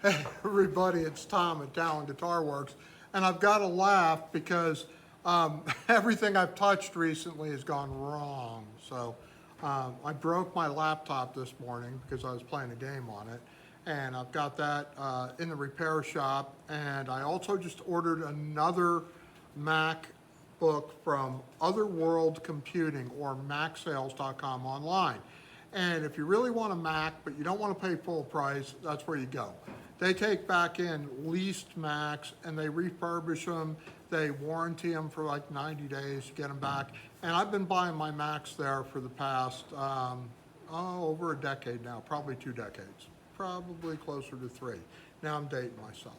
Hey everybody, it's Tom at Talon Guitar Works, and I've got to laugh because everything I've touched recently has gone wrong. So I broke my laptop this morning because I was playing a game on it, and I've got that in the repair shop, and I also just ordered another MacBook from Otherworld Computing or MacSales.com online. And if you really want a Mac, but you don't want to pay full price, that's where you go. They take back in leased Macs and they refurbish them. They warranty them for like 90 days to get them back. And I've been buying my Macs there for the past, over a decade now, probably 2 decades, probably closer to 3. Now I'm dating myself.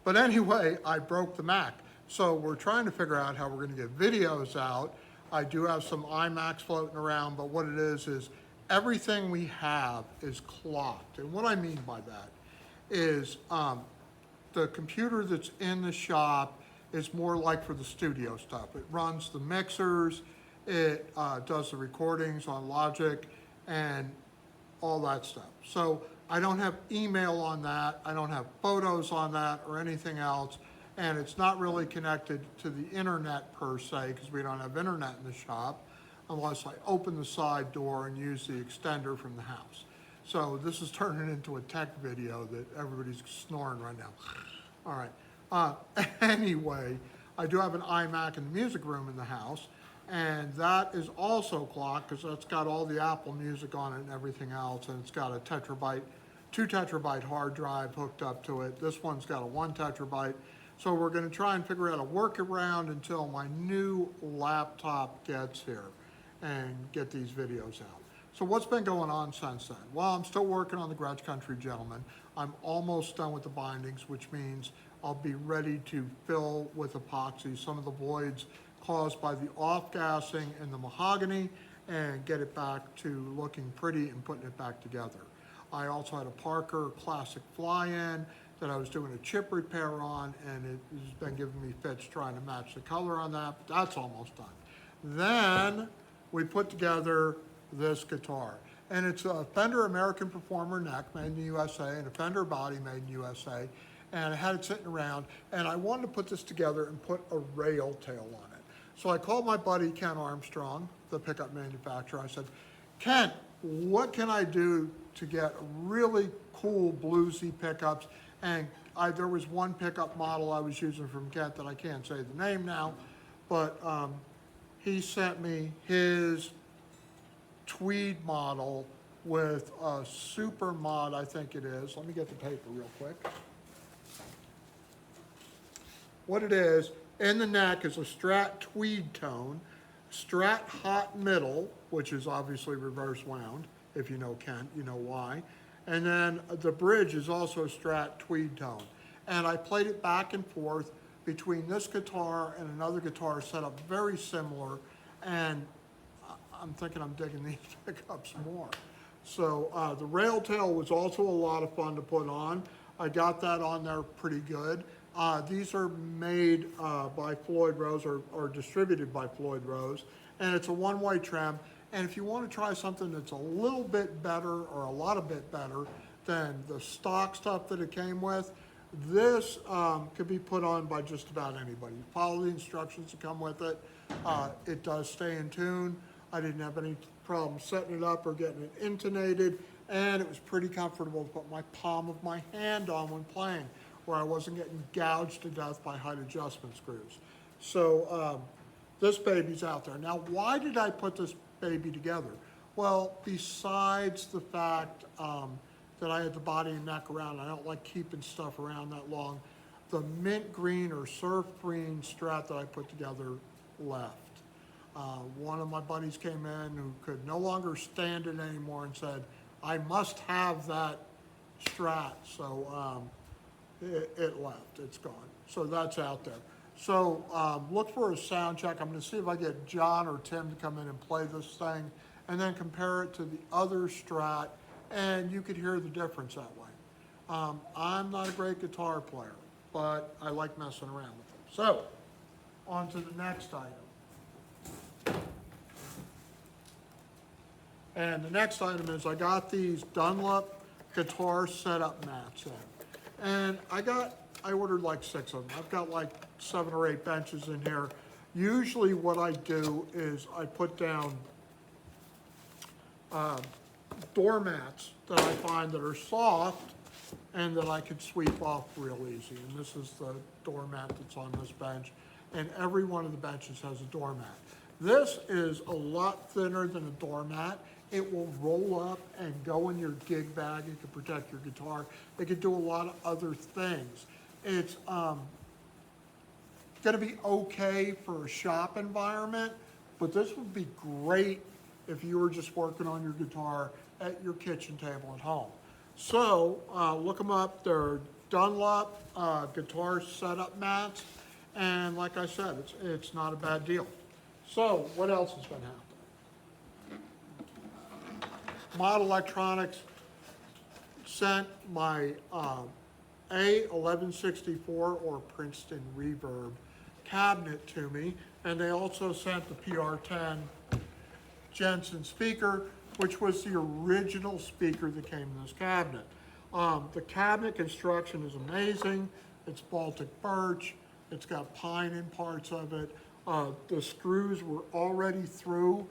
But anyway, I broke the Mac. So we're trying to figure out how we're going to get videos out. I do have some iMacs floating around, but what it is everything we have is clocked. And what I mean by that is the computer that's in the shop is more like for the studio stuff. It runs the mixers, it does the recordings on Logic and all that stuff. So I don't have email on that, I don't have photos on that or anything else, and it's not really connected to the internet per se because we don't have internet in the shop unless I open the side door and use the extender from the house. So this is turning into a tech video that everybody's snoring right now. All right. Anyway, I do have an iMac in the music room in the house, and that is also clocked because that's got all the Apple Music on it and everything else, and it's got a 2 terabyte hard drive hooked up to it. This one's got a 1 terabyte. So we're going to try and figure out a workaround until my new laptop gets here and get these videos out. So what's been going on since then? Well, I'm still working on the Grudge Country Gentleman. I'm almost done with the bindings, which means I'll be ready to fill with epoxy some of the voids caused by the off-gassing in the mahogany and get it back to looking pretty and putting it back together. I also had a Parker Classic fly-in that I was doing a chip repair on, and it has been giving me fits trying to match the color on that, but that's almost done. Then we put together this guitar. And it's a Fender American Performer neck made in the USA and a Fender body made in the USA. And I had it sitting around, and I wanted to put this together and put a rail tail on it. So I called my buddy Kent Armstrong, the pickup manufacturer. I said, Kent, what can I do to get really cool bluesy pickups? And there was one pickup model I was using from Kent that I can't say the name now, but he sent me his tweed model with a super mod, I think it is. Let me get the paper real quick. What it is, in the neck is a Strat tweed tone, Strat hot middle, which is obviously reverse wound. If you know Kent, you know why. And then the bridge is also a Strat tweed tone. And I played it back and forth between this guitar and another guitar set up very similar, and I'm thinking I'm digging these pickups more. So the rail tail was also a lot of fun to put on. I got that on there pretty good. These are made by Floyd Rose or distributed by Floyd Rose, and it's a one-way trim. And if you want to try something that's a little bit better or a lot of bit better than the stock stuff that it came with, this could be put on by just about anybody. Follow the instructions that come with it. It does stay in tune. I didn't have any problem setting it up or getting it intonated, and it was pretty comfortable to put my palm of my hand on when playing, where I wasn't getting gouged to death by height adjustment screws. So this baby's out there. Now, why did I put this baby together? Well, besides the fact that I had the body and neck around, I don't like keeping stuff around that long, the mint green or surf green Strat that I put together left. One of my buddies came in who could no longer stand it anymore and said, I must have that Strat. So it left, it's gone. So that's out there. So look for a sound check. I'm gonna see if I get John or Tim to come in and play this thing and then compare it to the other Strat, and you could hear the difference that way. I'm not a great guitar player, but I like messing around with them. So on to the next item. And the next item is I got these Dunlop guitar setup mats in. And I ordered like 6 of them. I've got like 7 or 8 benches in here. Usually what I do is I put down doormats that I find that are soft and that I could sweep off real easy. And this is the doormat that's on this bench. And every one of the benches has a doormat. This is a lot thinner than a doormat. It will roll up and go in your gig bag. It can protect your guitar. It can do a lot of other things. It's gonna be okay for a shop environment, but this would be great if you were just working on your guitar at your kitchen table at home. So look them up. They're Dunlop guitar setup mats. And like I said, it's not a bad deal. So what else has been happening? Mod Electronics sent my A1164 or Princeton Reverb cabinet to me, and they also sent the PR10 Jensen speaker, which was the original speaker that came in this cabinet. The cabinet construction is amazing. It's Baltic birch. It's got pine in parts of it. The screws were already through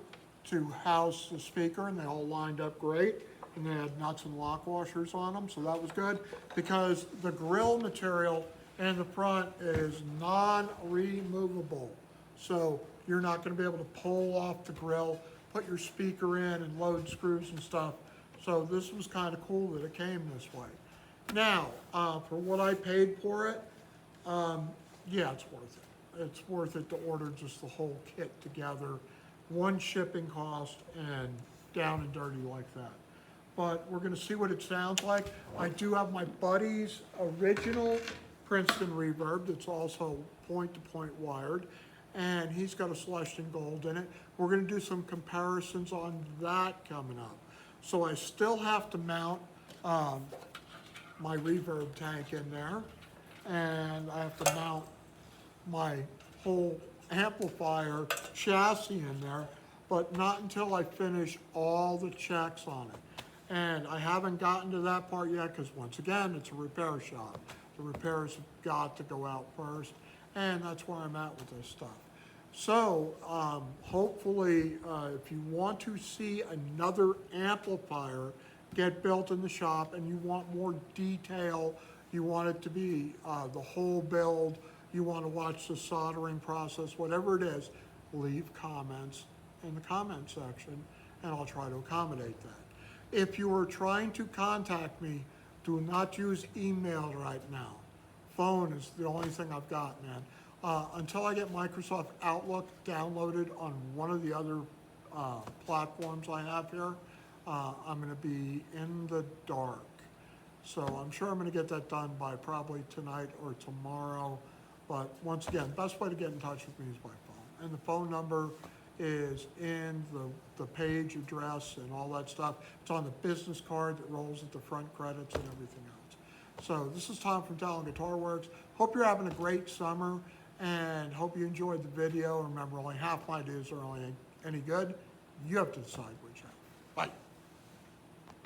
to house the speaker, and they all lined up great. And they had nuts and lock washers on them, so that was good. Because the grill material in the front is non-removable. So you're not gonna be able to pull off the grill, put your speaker in and load screws and stuff. So this was kind of cool that it came this way. Now, for what I paid for it, yeah, it's worth it. It's worth it to order just the whole kit together, one shipping cost, and down and dirty like that. But we're gonna see what it sounds like. I do have my buddy's original Princeton Reverb that's also point-to-point wired, and he's got a Celestian Gold in it. We're gonna do some comparisons on that coming up. So I still have to mount my reverb tank in there, and I have to mount my whole amplifier chassis in there, but not until I finish all the checks on it. And I haven't gotten to that part yet because once again, it's a repair shop. The repairs have got to go out first, and that's where I'm at with this stuff. So hopefully, if you want to see another amplifier get built in the shop and you want more detail, you want it to be the whole build, you want to watch the soldering process, whatever it is, leave comments in the comment section and I'll try to accommodate that. If you are trying to contact me, do not use email right now. Phone is the only thing I've got, man. Until I get Microsoft Outlook downloaded on one of the other platforms I have here, I'm gonna be in the dark. So I'm sure I'm gonna get that done by probably tonight or tomorrow. But once again, best way to get in touch with me is by phone. And the phone number is in the page address and all that stuff. It's on the business card that rolls at the front credits and everything else. So this is Tom from Talon Guitar Works. Hope you're having a great summer and hope you enjoyed the video. Remember, only half my ideas are only any good. You have to decide which half. Bye.